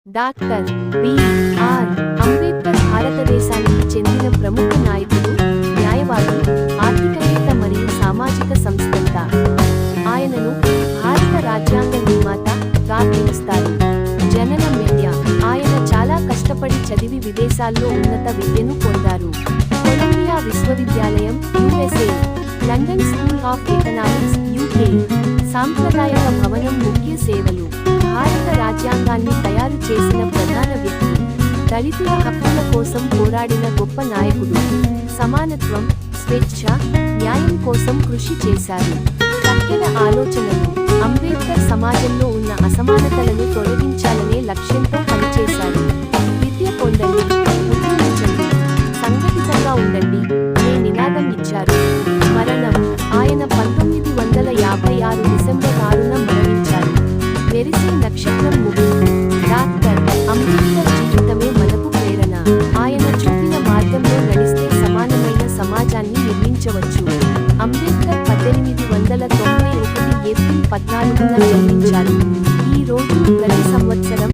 Doctor B.R.. Ambedkar భారతదేశానికి చెందిన ప్రముఖ నాయకుడు, న్యాయవాది, ఆర్థికవేత్త మరియు సామాజిక సంస్కర్త. ఆయనను భారత రాజ్యాంగ నిర్మాత గా పిలుస్తారు. జనన మిథ్య. ఆయన చాలా కష్టపడి చదివి విదేశాల్లో ఉన్నత విద్యను పొందారు. కొలంబియా విశ్వవిద్యాలయం, USA, London school of economics, UK. సాంప్రదాయక భవనం ముఖ్య సేవలు. భారత రాజ్యాంగాన్ని తయారు చేసిన ప్రధాన వ్యక్తి. దళితుల హక్కుల కోసం పోరాడిన గొప్ప నాయకుడు. సమానత్వం, స్వేచ్ఛ, న్యాయం కోసం కృషి చేశారు. చక్కెర ఆలోచనలు. అంబేద్కర్ సమాజంలో ఉన్న అసమానతలను తొలగించాలనే లక్ష్యంతో పనిచేశారు. విద్య పొందండి, ఉద్యమించండి, సంఘటితంగా ఉండండి అనే నినాదం ఇచ్చారు. మరణం. ఆయన 1956 డిసెంబర్ 6న మరణించారు. మెరిసే నక్షత్రం ముగింపు. డాక్టర్ అంబేద్కర్ జీవితమే మనకు ప్రేరణ. ఆయన చూపిన మార్గంలో నడిస్తే సమానమైన సమాజాన్ని నిర్మించవచ్చు. అంబేద్కర్ 1891 ఏప్రిల్ 14న జన్మించారు. ఈ రోజు ప్రతి సంవత్సరం